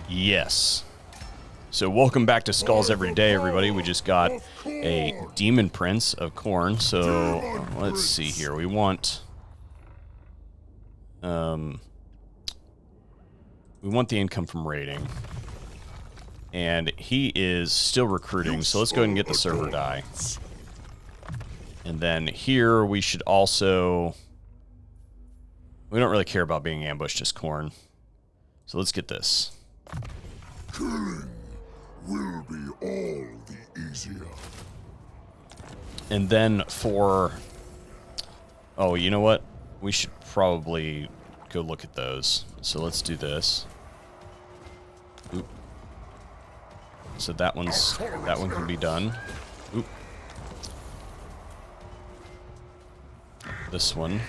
Yes. So welcome back to Skulls Every Day, everybody. We just got a Demon Prince of Khorne. So let's see here. We want the income from raiding. And he is still recruiting, so let's go ahead and get the server die. And then here we should also... We don't really care about being ambushed as Khorne. So let's get this. Killing will be all the easier. And then for... Oh, you know what? We should probably go look at those. So let's do this. Oop. So that one can be done. Oop. This one.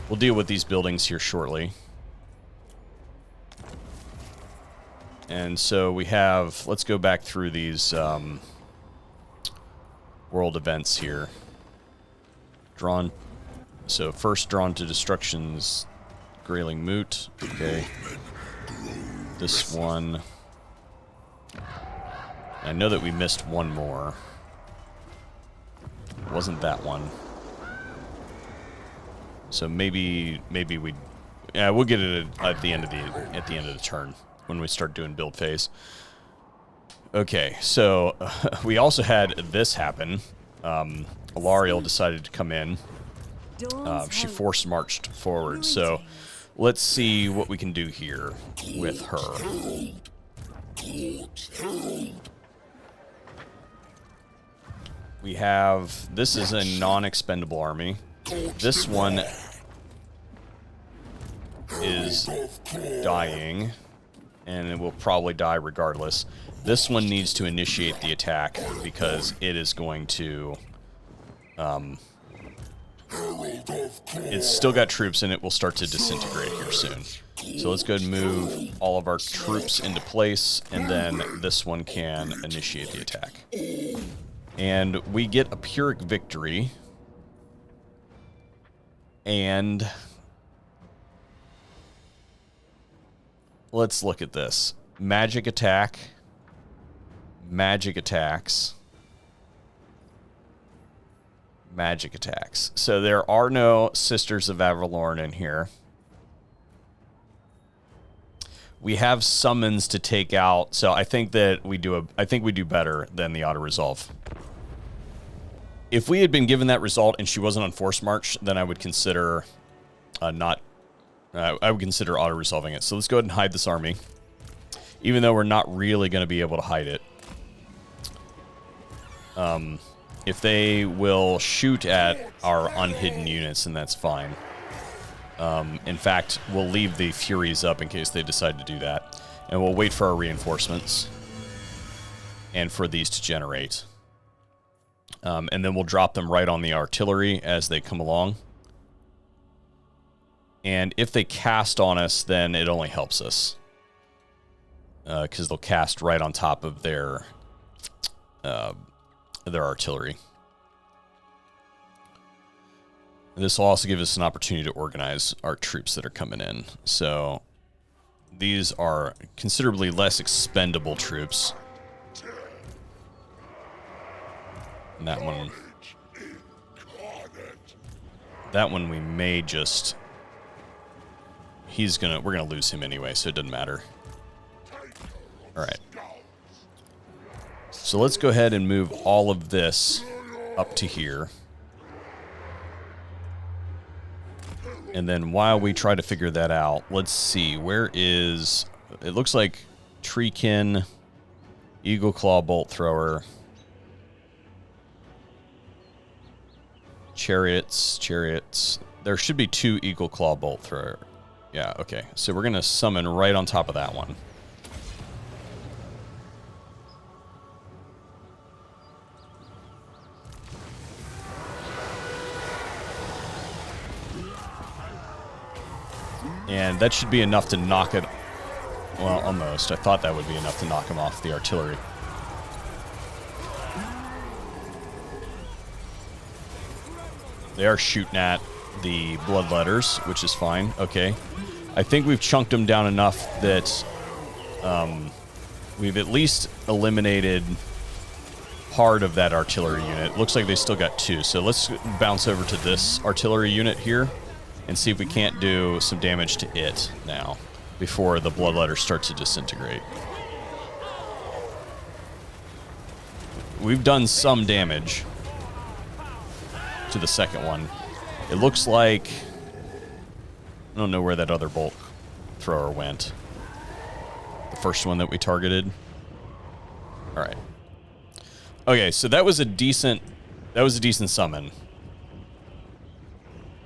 We'll deal with these buildings here shortly. And so we have, let's go back through these world events here. So first drawn to destruction's Grayling Moot. Okay. This one. I know that we missed one more. It wasn't that one. So maybe we, yeah, we'll get it at the end of the turn when we start doing build phase. Okay, so we also had this happen. Alariel decided to come in. She force marched forward. So let's see what we can do here with her. We have, this is a non-expendable army. This one is dying, and it will probably die regardless. This one needs to initiate the attack because it is going to... it's still got troops, and it will start to disintegrate here soon. So let's go ahead and move all of our troops into place, and then this one can initiate the attack. And we get a Pyrrhic victory. And let's look at this. Magic attack. Magic attacks. Magic attacks. So there are no Sisters of Avalorn in here. We have summons to take out, so I think that we do better than the auto resolve. If we had been given that result and she wasn't on force march, then I would consider I would consider auto resolving it. So let's go ahead and hide this army, even though we're not really going to be able to hide it. If they will shoot at our unhidden units, then that's fine. In fact, we'll leave the Furies up in case they decide to do that. And we'll wait for our reinforcements and for these to generate. And then we'll drop them right on the artillery as they come along. And if they cast on us, then it only helps us. Because they'll cast right on top of their artillery. And this will also give us an opportunity to organize our troops that are coming in. So these are considerably less expendable troops. And that one we may just... we're gonna lose him anyway, so it doesn't matter. Alright. So let's go ahead and move all of this up to here. And then while we try to figure that out, let's see, where is... It looks like Treekin, Eagle Claw Bolt Thrower, Chariots. There should be 2 Eagle Claw Bolt Thrower. Yeah, okay. So we're going to summon right on top of that one. And that should be enough to knock it... Well, almost. I thought that would be enough to knock him off the artillery. They are shooting at the bloodletters, which is fine. Okay. I think we've chunked them down enough that we've at least eliminated part of that artillery unit. Looks like they still got 2, so let's bounce over to this artillery unit here and see if we can't do some damage to it now before the bloodletter starts to disintegrate. We've done some damage to the second one. It looks like... I don't know where that other bolt thrower went. The first one that we targeted. Alright. Okay, so that was a decent summon.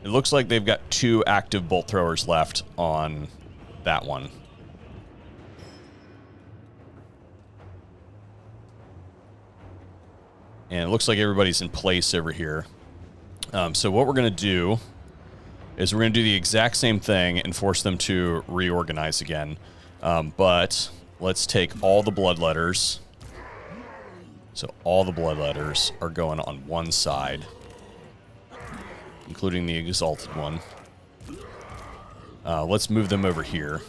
It looks like they've got 2 active bolt throwers left on that one. And it looks like everybody's in place over here. So what we're going to do is we're going to do the exact same thing and force them to reorganize again. But let's take all the bloodletters. So all the bloodletters are going on one side, including the exalted one. Let's move them over here.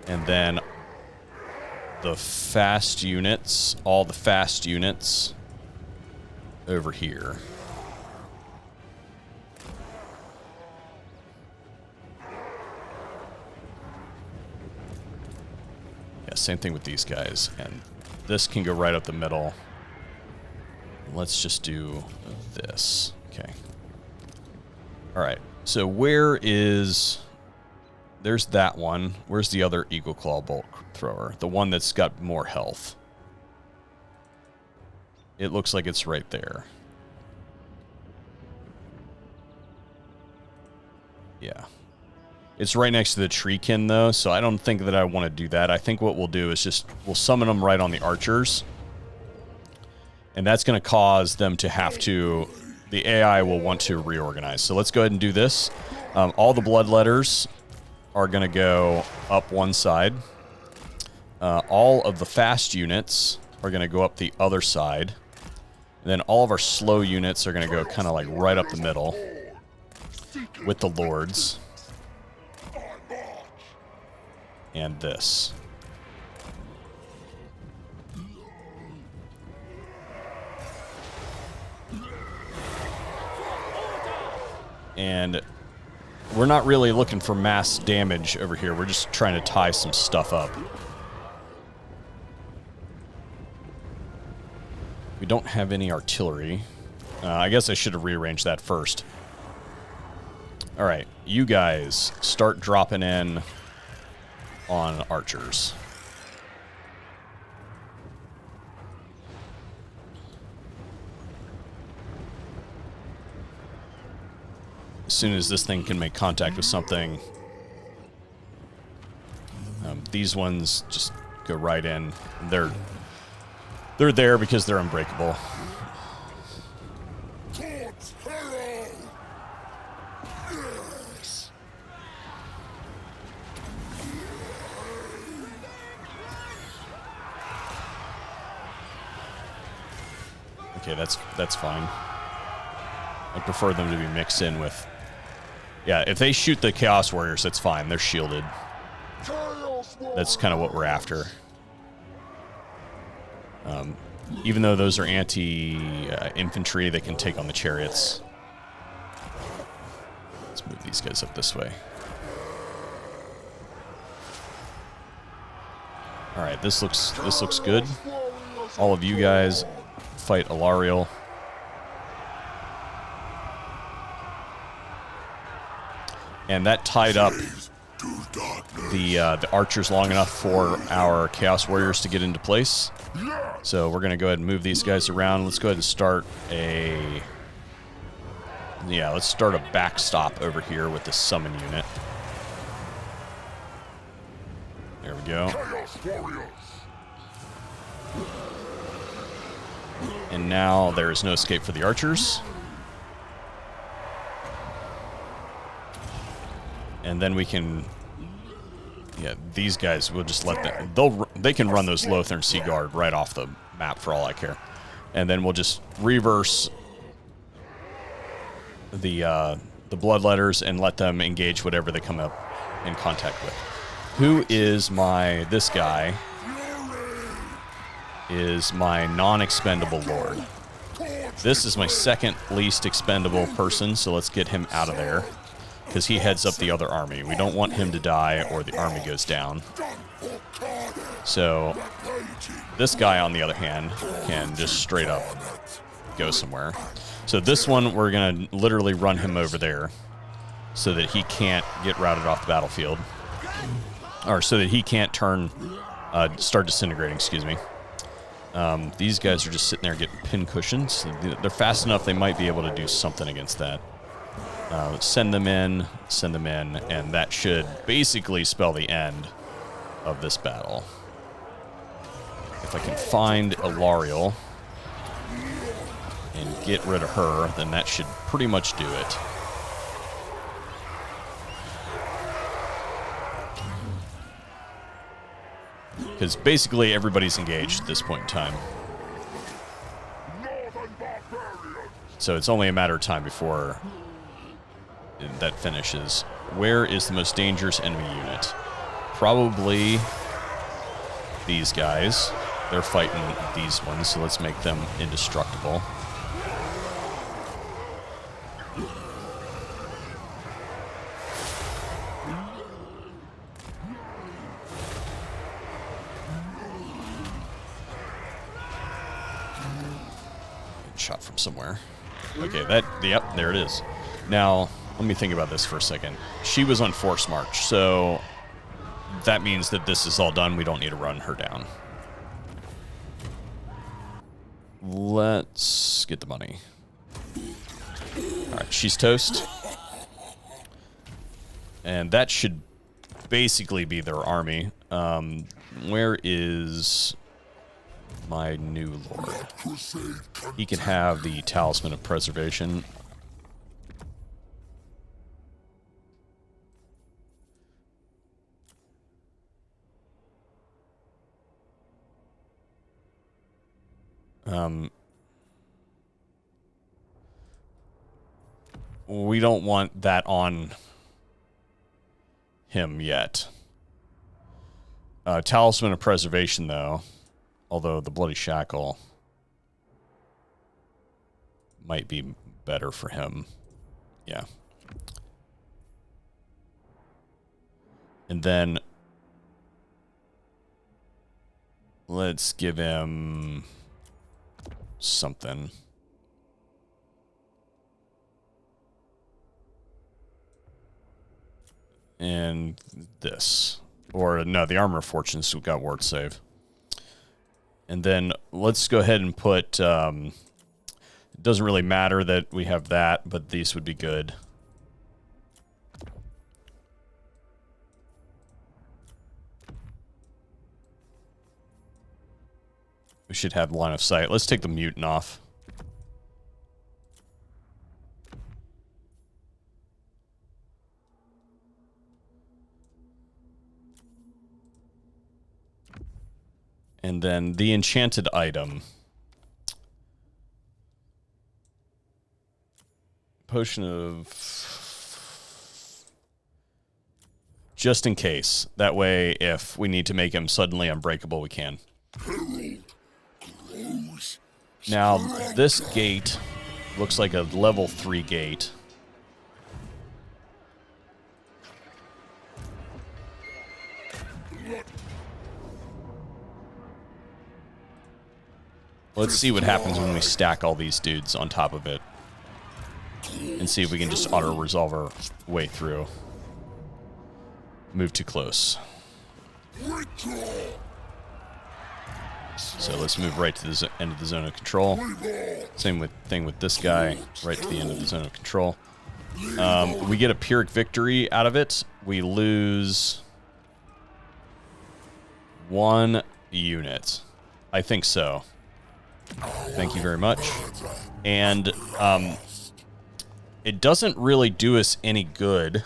And then the fast units, all the fast units over here. Yeah, same thing with these guys. And this can go right up the middle. Let's just do this. Okay. All right. So where is... There's that one. Where's the other Eagle Claw bolt thrower? The one that's got more health. It looks like it's right there. Yeah. It's right next to the treekin, though, so I don't think that I want to do that. I think what we'll do is just... We'll summon them right on the archers. And that's going to cause them to have to... The AI will want to reorganize. So let's go ahead and do this. All the bloodletters are going to go up one side. All of the fast units are going to go up the other side. And then all of our slow units are going to go kind of like right up the middle with the lords. And this. And we're not really looking for mass damage over here. We're just trying to tie some stuff up. We don't have any artillery. I guess I should have rearranged that first. All right, you guys start dropping in on archers. As soon as this thing can make contact with something, these ones just go right in. They're there because they're unbreakable. Okay, that's fine. I prefer them to be mixed in with... Yeah, if they shoot the Chaos Warriors, that's fine. They're shielded. That's kind of what we're after. Even though those are anti-infantry, they can take on the chariots. Let's move these guys up this way. All right, this looks good. All of you guys fight Alariel. And that tied up the archers long enough for our Chaos Warriors to get into place. So we're going to go ahead and move these guys around. Let's go ahead and start a... Yeah, let's start a backstop over here with the summon unit. There we go. And now there is no escape for the archers. And then we can... Yeah, these guys, we'll just let them... They can run those Lothern Sea Guard right off the map for all I care. And then we'll just reverse the bloodletters and let them engage whatever they come up in contact with. who is my... This guy is my non-expendable lord. This is my second least expendable person, so let's get him out of there. Because he heads up the other army. We don't want him to die or the army goes down. So, this guy, on the other hand, can just straight up go somewhere. So this one, we're going to literally run him over there so that he can't get routed off the battlefield. Or so that he can't start disintegrating, excuse me. These guys are just sitting there getting pin cushions. They're fast enough, they might be able to do something against that. Send them in, and that should basically spell the end of this battle. If I can find Alariel and get rid of her, then that should pretty much do it. Because basically everybody's engaged at this point in time. So it's only a matter of time before that finishes. Where is the most dangerous enemy unit? Probably these guys. They're fighting these ones, so let's make them indestructible. Shot from somewhere. Okay, yep, there it is. Now, let me think about this for a second. She was on force march, so that means that this is all done. We don't need to run her down. Let's get the money. Alright, she's toast. And that should basically be their army. Where is my new lord? He can have the Talisman of Preservation. We don't want that on him yet. Talisman of Preservation, though, although the Bloody Shackle might be better for him. Yeah. And then let's give him something. And this. Or, no, the Armor of Fortunes got ward save. And then let's go ahead and put... it doesn't really matter that we have that, but these would be good. We should have line of sight. Let's take the mutant off. And then the enchanted item. Potion of... just in case. That way, if we need to make him suddenly unbreakable, we can. Now, this gate looks like a level 3 gate. Let's see what happens when we stack all these dudes on top of it. And see if we can just auto-resolve our way through. Move too close. So let's move right to the end of the zone of control. Same thing with this guy, right to the end of the zone of control. We get a Pyrrhic victory out of it. We lose 1 unit. I think so. Thank you very much. And it doesn't really do us any good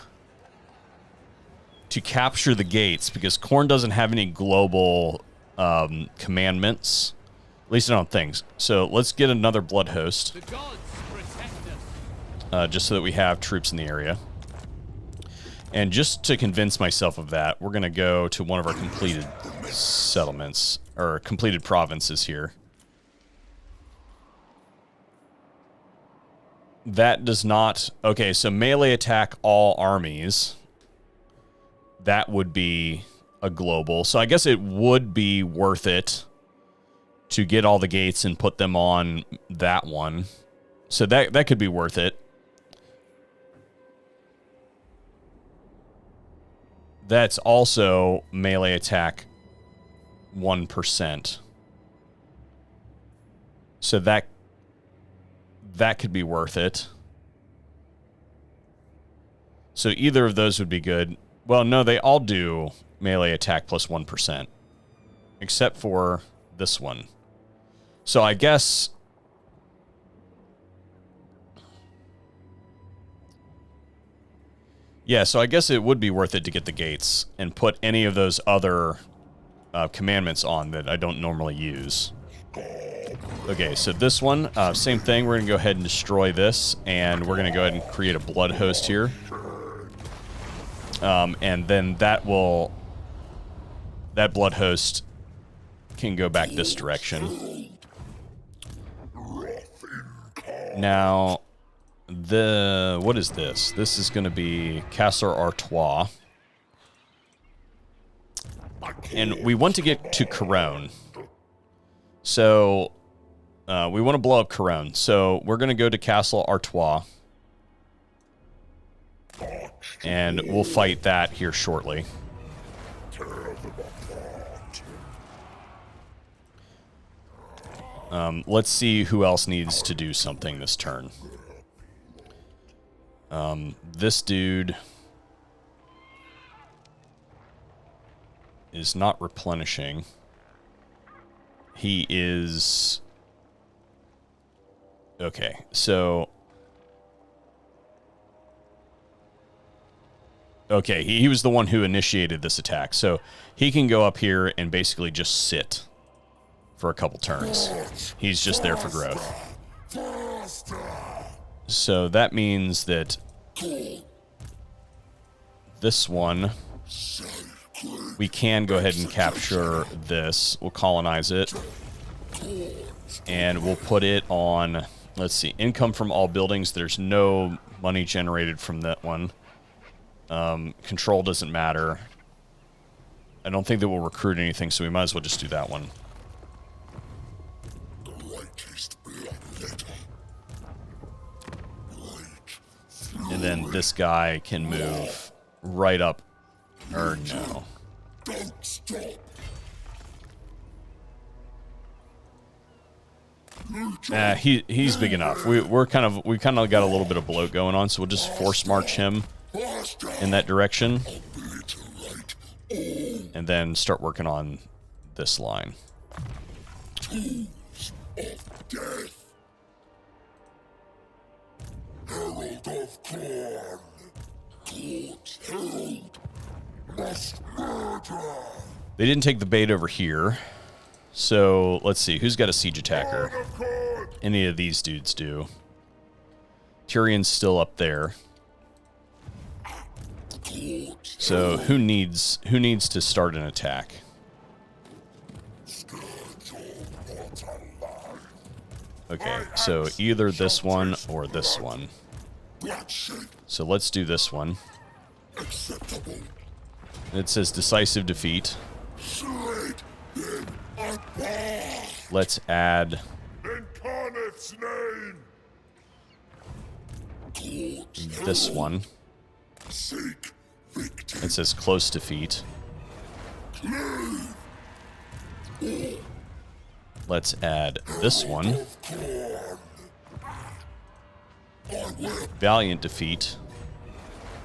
to capture the gates because Khorne doesn't have any global commandments. At least I don't think. So let's get another blood host. Just so that we have troops in the area. And just to convince myself of that, we're going to go to one of our completed settlements, or completed provinces here. That does not... Okay, so melee attack all armies. That would be a global. So I guess it would be worth it to get all the gates and put them on that one. So that could be worth it. That's also melee attack 1%. So that could be worth it. So either of those would be good. Well, no, they all do melee attack plus 1%. Except for this one. So I guess... Yeah, so I guess it would be worth it to get the gates and put any of those other commandments on that I don't normally use. Okay, so this one, same thing. We're going to go ahead and destroy this, and we're going to go ahead and create a blood host here. And then that blood host can go back this direction. Now, what is this? This is going to be Castle Artois. And we want to get to Khorne. So, we want to blow up Khorne. So, we're going to go to Castle Artois. And we'll fight that here shortly. Let's see who else needs to do something this turn. This dude is not replenishing. He is... Okay, so... Okay, he was the one who initiated this attack, so he can go up here and basically just sit for a couple turns. He's just there for growth. So that means that this one, we can go ahead and capture this. We'll colonize it. And we'll put it on, let's see, income from all buildings. There's no money generated from that one. Control doesn't matter. I don't think that we'll recruit anything, so we might as well just do that one. And then this guy can move right up. Or no. He's big enough. We kind of got a little bit of bloat going on, so we'll just force march him in that direction. And then start working on this line. Herald of Khorne. Herald must murder. They didn't take the bait over here. So, let's see. Who's got a siege attacker? Any of these dudes do. Tyrion's still up there. So, who needs to start an attack? Okay, so either this one or this one. So let's do this one. It says decisive defeat. Let's add this one. It says close defeat. Let's add this one. Valiant defeat.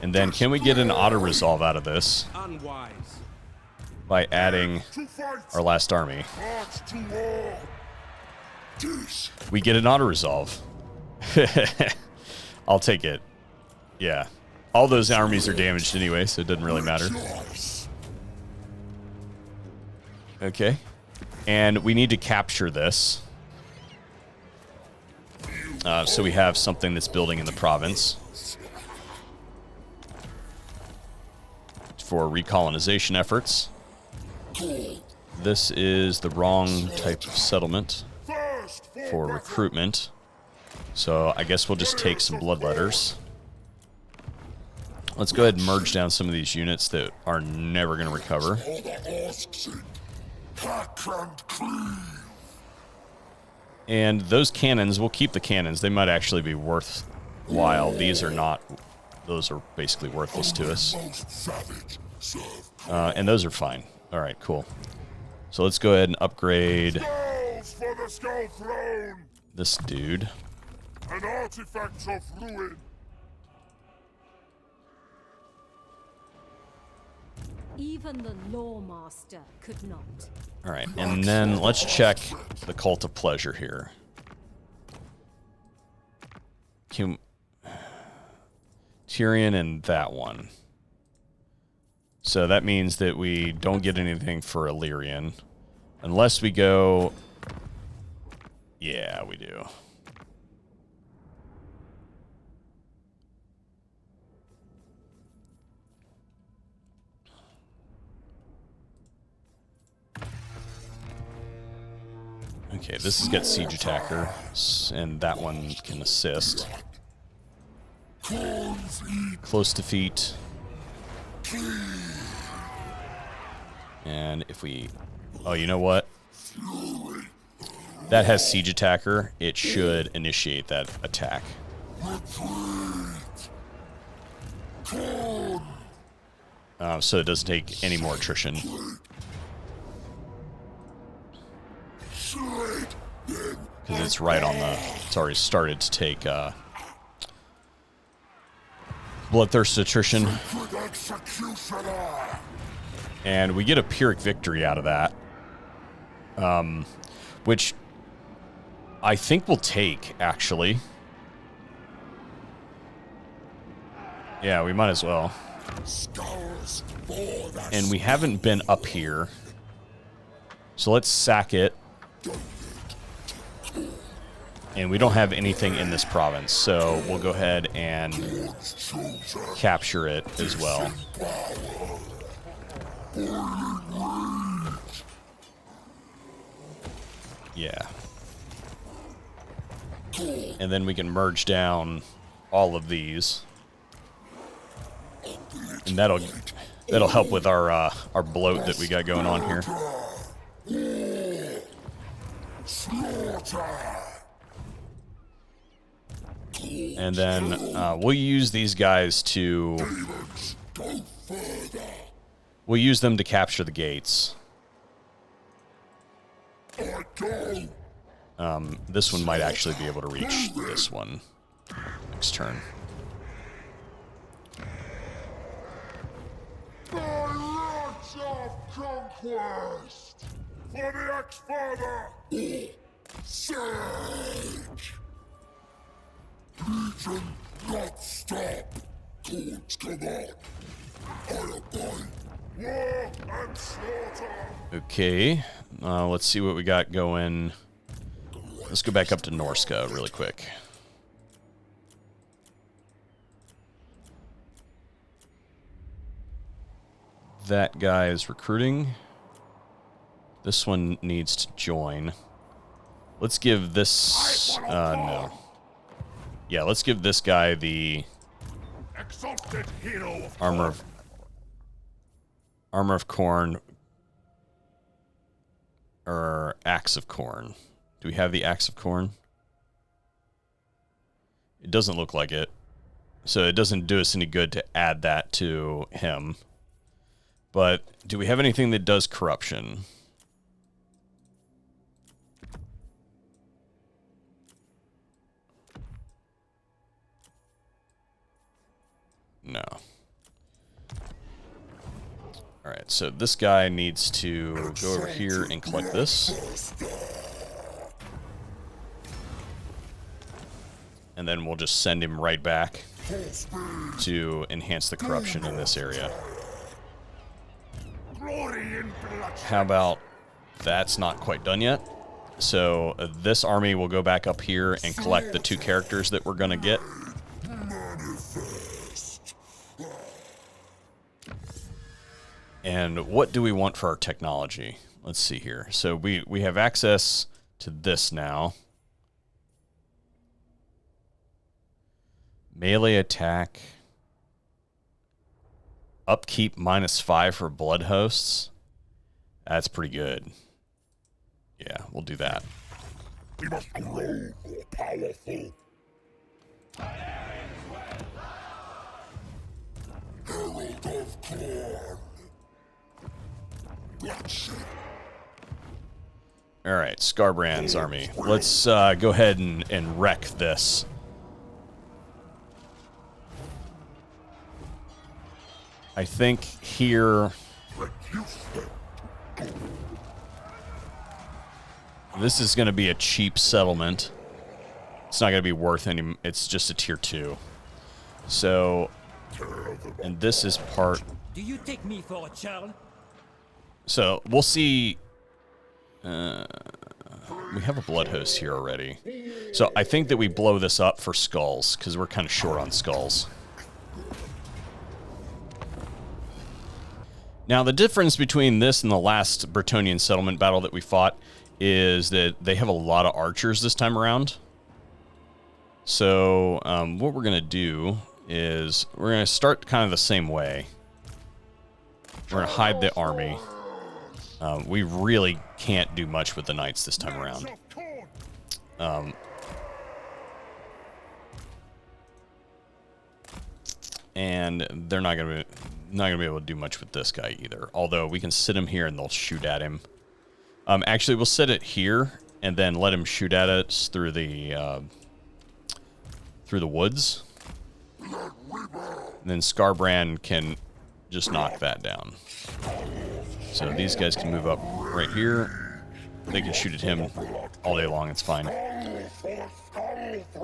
And then can we get an auto-resolve out of this? By adding our last army. We get an auto-resolve. I'll take it. Yeah. All those armies are damaged anyway, so it doesn't really matter. Okay. And we need to capture this. So we have something that's building in the province. for recolonization efforts. This is the wrong type of settlement for recruitment. So I guess we'll just take some bloodletters. Let's go ahead and merge down some of these units that are never going to recover. And those cannons, we'll keep the cannons. They might actually be worthwhile. These are not. Those are basically worthless to us. And those are fine. All right, cool. So let's go ahead and upgrade this dude. An artifact of ruin. Even the Lawmaster could not. All right, and then let's check the Cult of Pleasure here. Tyrion and that one. So that means that we don't get anything for Illyrian. Unless we go... Yeah, we do. Okay, this has got Siege Attacker, and that one can assist. Close defeat. And if we... Oh, you know what? That has Siege Attacker. It should initiate that attack. So it doesn't take any more attrition. Because it's right on the... It's already started to take Bloodthirst attrition. And we get a Pyrrhic victory out of that. Which I think we'll take, actually. Yeah, we might as well. And we haven't been up here. So let's sack it. And we don't have anything in this province, so we'll go ahead and capture it as well. Yeah. And then we can merge down all of these. And that'll help with our bloat that we got going on here. And then we'll use these guys to... We'll use them to capture the gates. This one might actually be able to reach this one next turn. Conquest for the ex-father. Surge. Legion not stop. Codes come on. War and slaughter. Okay, let's see what we got going. Let's go back up to Norska really quick. That guy is recruiting. This one needs to join. Let's give this... no. Yeah, let's give this guy the... Exalted hero of Armor of Khorne. Or Axe of Khorne. Do we have the Axe of Khorne? It doesn't look like it. So it doesn't do us any good to add that to him. But do we have anything that does corruption? No. Alright, so this guy needs to go over here and collect this. And then we'll just send him right back to enhance the corruption in this area. How about that's not quite done yet? So this army will go back up here and collect the 2 characters that we're going to get. And what do we want for our technology? Let's see here. So we have access to this now. Melee attack. Upkeep -5 for blood hosts. That's pretty good. Yeah, we'll do that. We must grow more powerful. Herald of Khorne. Bloodshed. All right, Skarbrand's army. Let's go ahead and wreck this. I think here... This is going to be a cheap settlement. It's not going to be worth any... It's just a tier 2. So... And this is part... Do you take me for a child? So, we'll see... we have a blood host here already. So, I think that we blow this up for skulls, because we're kind of short on skulls. Now, the difference between this and the last Bretonnian settlement battle that we fought is that they have a lot of archers this time around. So, what we're going to do is we're going to start kind of the same way. We're going to hide the army. We really can't do much with the knights this time around. And they're not going to be able to do much with this guy either. Although we can sit him here and they'll shoot at him. Actually, we'll sit it here and then let him shoot at us through the woods. And then Skarbrand can just knock that down. So these guys can move up right here. They can shoot at him all day long. It's fine.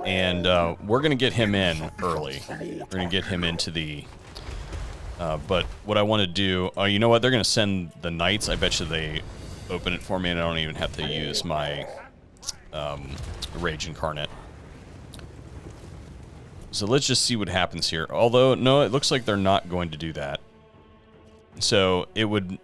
And we're going to get him in early. We're going to get him into the... but what I want to do... Oh, you know what? They're going to send the knights. I bet you they open it for me and I don't even have to use my Rage Incarnate. So let's just see what happens here. Although, no, it looks like they're not going to do that. So it would...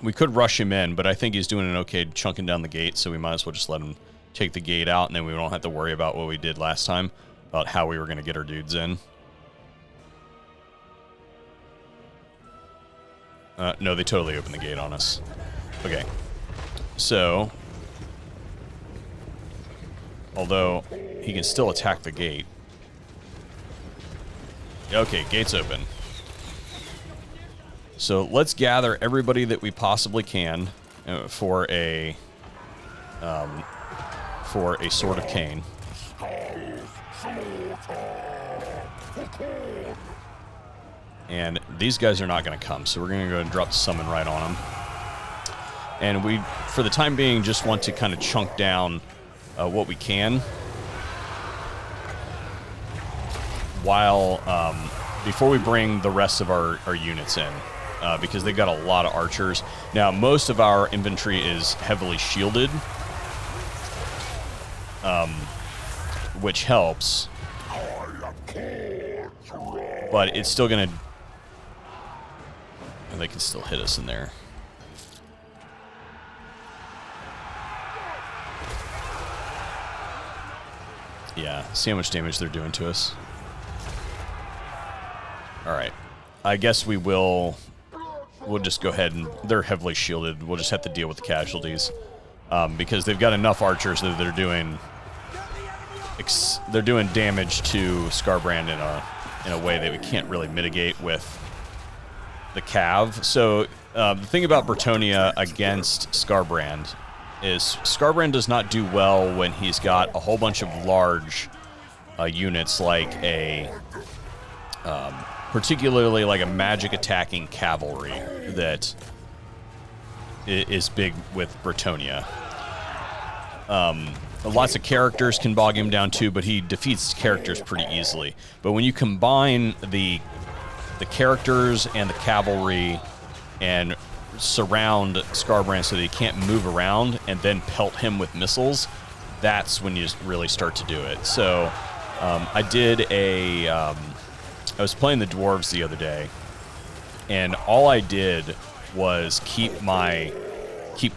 We could rush him in, but I think he's doing an okay chunking down the gate, so we might as well just let him take the gate out, and then we don't have to worry about what we did last time, about how we were going to get our dudes in. No, they totally opened the gate on us. Okay. So... Although, he can still attack the gate. Okay, gate's open. So let's gather everybody that we possibly can for a Sword of Cain. And these guys are not going to come, so we're going to go and drop the summon right on them. And we, for the time being, just want to kind of chunk down what we can, while before we bring the rest of our units in. Because they've got a lot of archers. Now, most of our infantry is heavily shielded, which helps. But it's still going to... They can still hit us in there. Yeah, see how much damage they're doing to us. Alright. I guess we will... We'll just go ahead and... They're heavily shielded. We'll just have to deal with the casualties. Because they've got enough archers that they're doing... They're doing damage to Skarbrand in a way that we can't really mitigate with the cav. So, the thing about Bretonnia against Skarbrand is Skarbrand does not do well when he's got a whole bunch of large units like a... particularly like a magic attacking cavalry that is big with Bretonnia. Lots of characters can bog him down too, but he defeats characters pretty easily. But when you combine the characters and the cavalry and surround Skarbrand so that he can't move around and then pelt him with missiles, that's when you really start to do it. So I did a... I was playing the dwarves the other day, and all I did was keep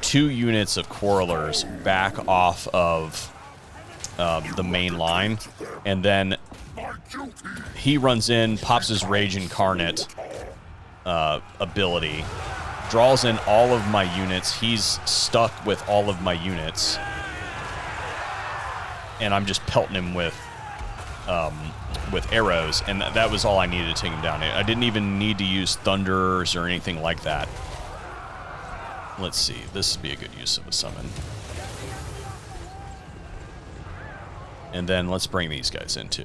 2 units of Quarrelers back off of the main line, and then he runs in, pops his Rage Incarnate ability, draws in all of my units. He's stuck with all of my units, and I'm just pelting him with arrows, and that was all I needed to take him down. I didn't even need to use thunders or anything like that. Let's see. This would be a good use of a summon. And then let's bring these guys in too.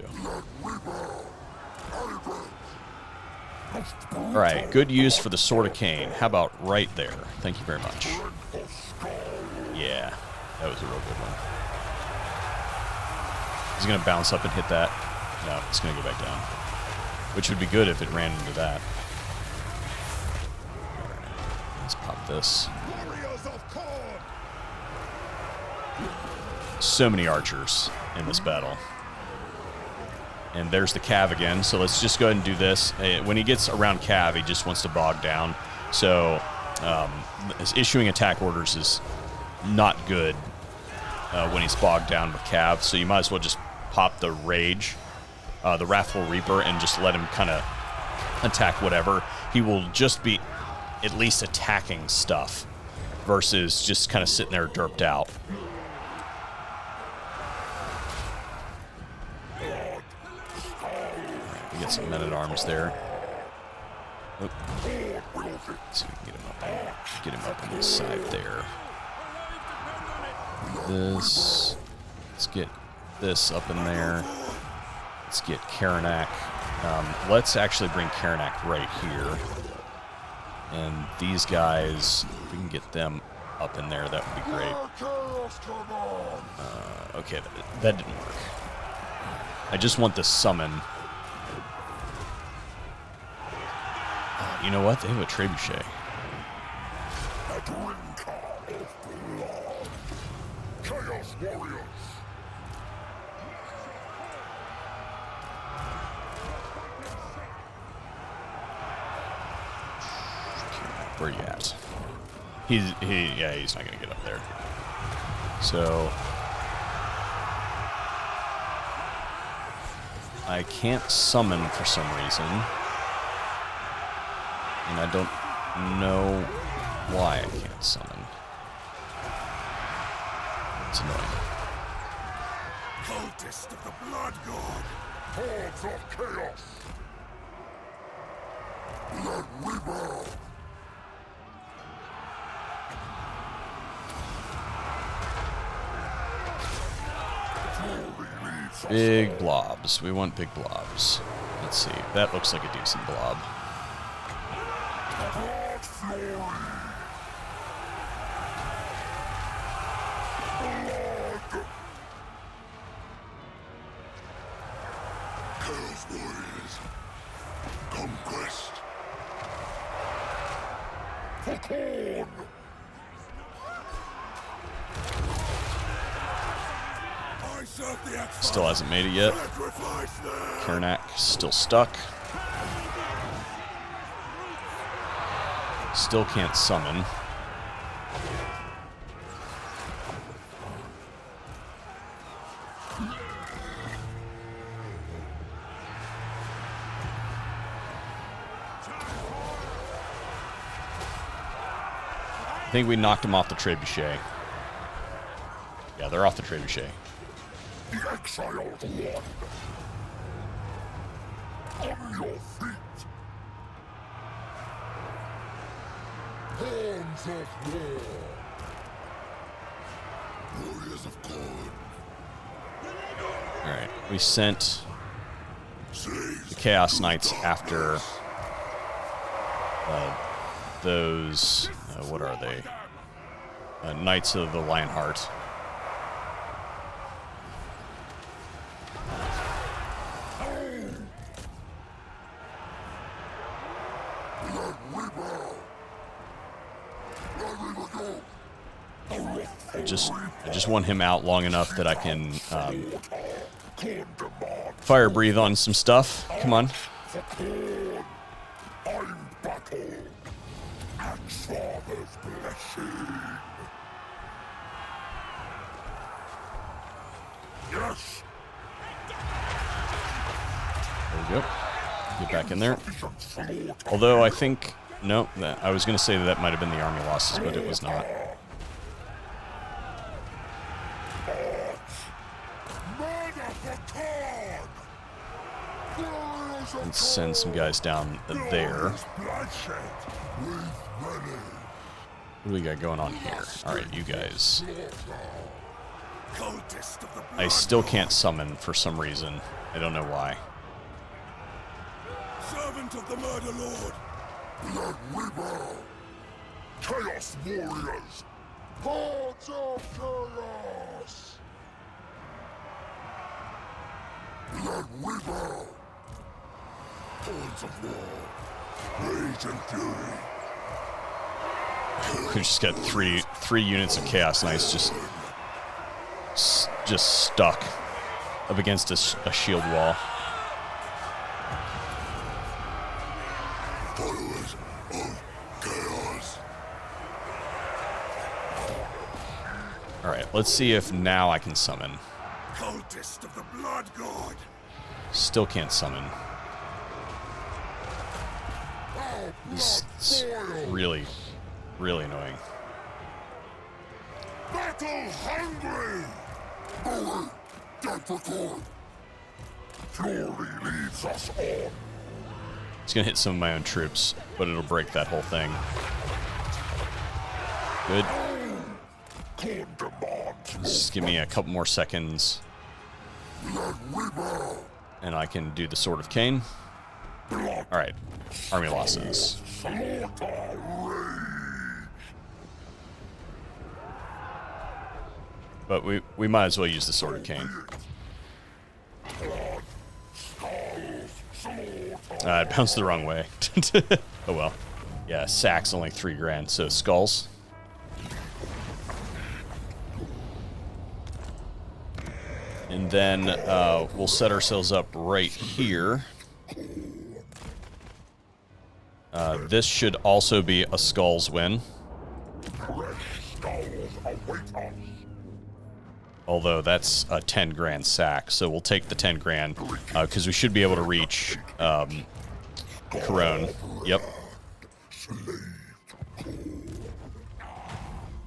Alright, good use for the Sword of Cain. How about right there? Thank you very much. Yeah, that was a real good one. He's going to bounce up and hit that. No, it's going to go back down. Which would be good if it ran into that. Alright, let's pop this. So many archers in this battle. And there's the Cav again, so let's just go ahead and do this. When he gets around Cav, he just wants to bog down. So issuing attack orders is not good when he's bogged down with Cav, so you might as well just pop the Rage, the Wrathful Reaper, and just let him kind of attack whatever. He will just be at least attacking stuff versus just kind of sitting there derped out. We get some men-at-arms there. Oh. Let's see if we can get him up on the side there. This. Let's get this up in there. Let's get Karanak. Let's actually bring Karanak right here. And these guys, if we can get them up in there, that would be great. Okay, that didn't work. I just want the summon. You know what? They have a trebuchet. Chaos Warriors. Where you at? He's not gonna get up there. So I can't summon for some reason. And I don't know why I can't summon. It's annoying. Cultist of the Blood God. Hordes of Chaos. Blood Reaper. Big blobs. We want big blobs. Let's see. That looks like a decent blob. Chaos Warriors. Conquest. For Khorne. Still hasn't made it yet. Karanak still stuck. Still can't summon. I think we knocked him off the trebuchet. Yeah, they're off the trebuchet. The Exiles of Khorne. On your feet. Horns of War. Warriors of Khorne. Alright, we sent the Chaos Knights after those, what are they? Knights of the Lionheart. I just want him out long enough that I can fire breathe on some stuff. Come on. I'm battle. Father's blessing. Yes. There we go. Get back in there. Although I think... No, I was going to say that might have been the army losses, but it was not. Let's send some guys down there. What do we got going on here? Alright, you guys. I still can't summon for some reason. I don't know why. Servant of the Murder Lord. Blood Reaper. Chaos Warriors. Hordes of Chaos. Blood Reaper. Hordes of War. Rage and Fury. We just got three units of Chaos Knights just stuck up against a shield wall. Followers of Chaos. Alright, let's see if now I can summon. Cultist of the Blood God. Still can't summon. This is really, really annoying. Battle hungry. Glory, dead for Khorne. Fury leads us on. It's gonna hit some of my own troops, but it'll break that whole thing. Good. Khorne demands. Just give me a couple more seconds, Blood Reaper. and I can do the Sword of Cain. Alright, army losses. Slaughter rage. But we might as well use the Sword of Cain. It bounced the wrong way. Oh well. Yeah, sack's only 3 grand, so skulls. And then we'll set ourselves up right here. This should also be a skulls win. Although that's a 10 grand sack, so we'll take the 10 grand because we should be able to reach Khorne. Yep.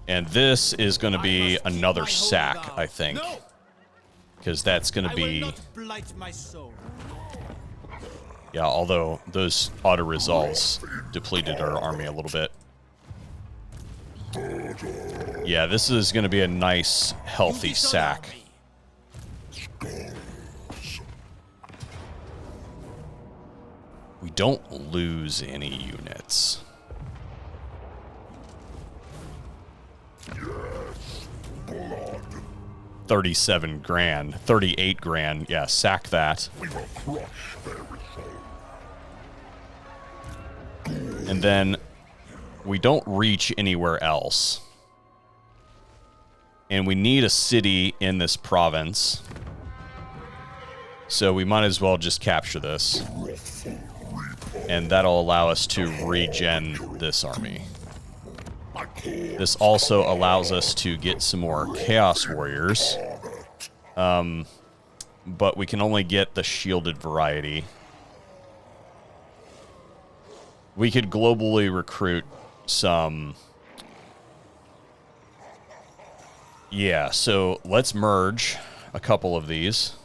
And this is going to be another sack, I think, because that's going to be. Yeah, although those auto resolves depleted our army a little bit. Yeah, this is going to be a nice, healthy sack. We don't lose any units. Yes, blood. 37 grand, 38 grand. Yeah, sack that. We will crush their resolve. And then we don't reach anywhere else. And we need a city in this province. So we might as well just capture this. And that'll allow us to regen this army. This also allows us to get some more Chaos Warriors. But we can only get the shielded variety. We could globally recruit some. Yeah, so let's merge a couple of these.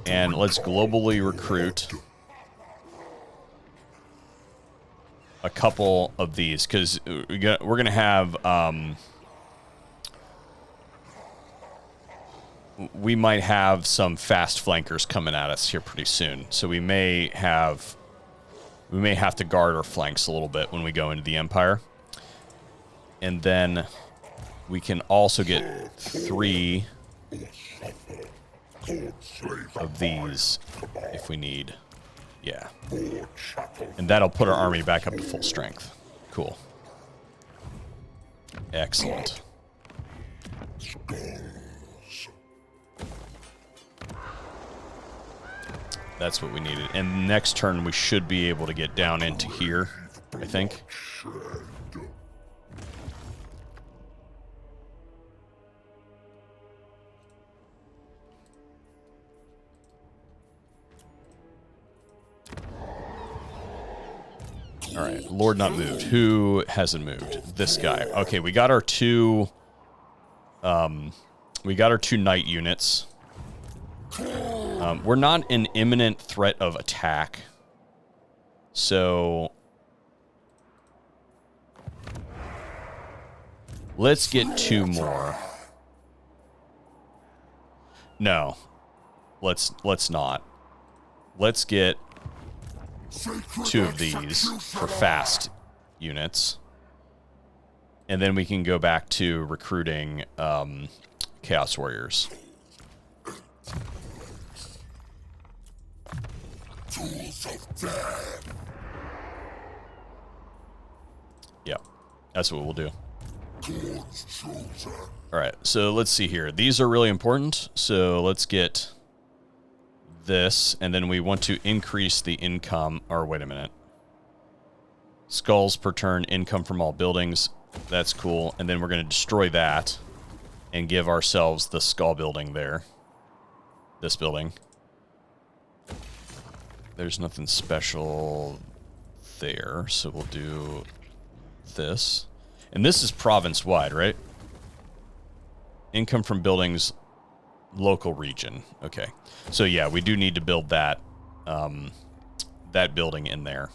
And let's globally recruit a couple of these, because we're going to have... we might have some fast flankers coming at us here pretty soon. So we may have to guard our flanks a little bit when we go into the Empire. And then we can also get 3 of these if we need. Yeah. And that'll put our army back up to full strength. Cool. Excellent. That's what we needed. And next turn, we should be able to get down into here, I think. All right, Lord not moved. Who hasn't moved? This guy. Okay, we got our two. We got our 2 knight units. We're not an imminent threat of attack, so let's get 2 more. No, let's not. Let's get 2 of these for fast units. And then we can go back to recruiting Chaos Warriors. Yeah, that's what we'll do. Alright, so let's see here. These are really important, so let's get this, and then we want to increase the income, or wait a minute. Skulls per turn, income from all buildings. That's cool. And then we're going to destroy that and give ourselves the skull building there. This building. There's nothing special there, so we'll do this. And this is province-wide, right? Income from buildings, local region. Okay. So yeah, we do need to build that, that building in there.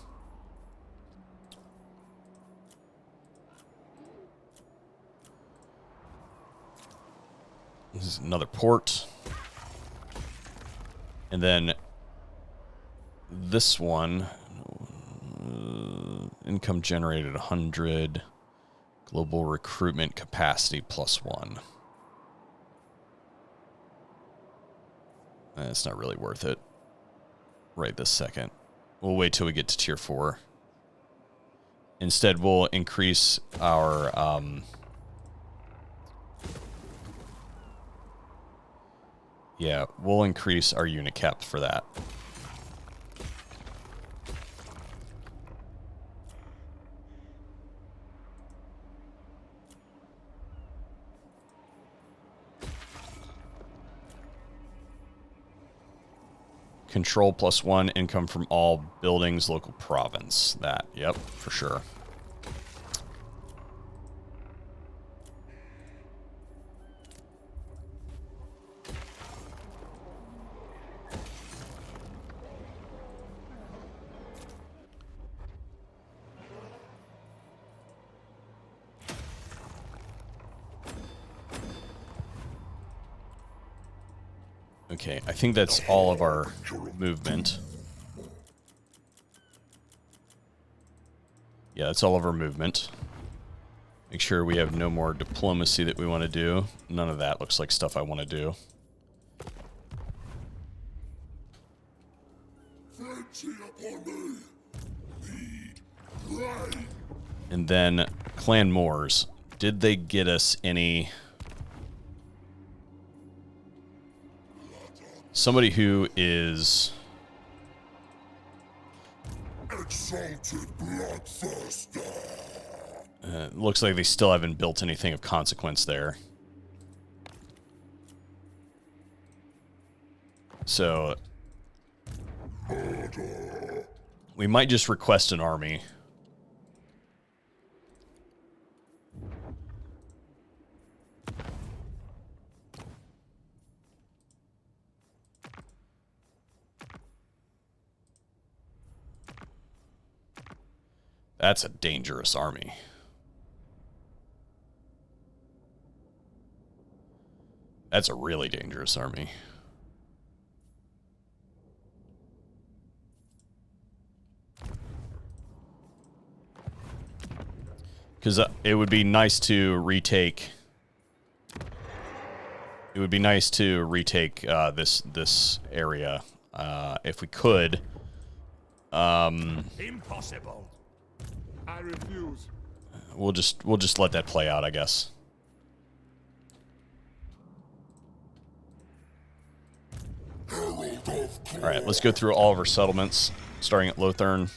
This is another port. And then this one, income generated 100, global recruitment capacity +1. It's not really worth it right this second. We'll wait till we get to tier 4. Instead, we'll increase our yeah, we'll increase our unit cap for that. Control +1, income from all buildings, local province. That, yep, for sure. Okay, I think that's all of our movement. Yeah, that's all of our movement. Make sure we have no more diplomacy that we want to do. None of that looks like stuff I want to do. And then Clan Moors. Did they get us any... Somebody who is... Exalted Bloodthirster. Looks like they still haven't built anything of consequence there. So... we might just request an army. That's a dangerous army. That's a really dangerous army. Because it would be nice to retake... It would be nice to retake this area if we could. Impossible. I refuse. We'll just let that play out, I guess. Herald of All right, let's go through all of our settlements, starting at Lothern.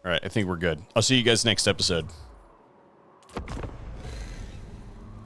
All right, I think we're good. I'll see you guys next episode.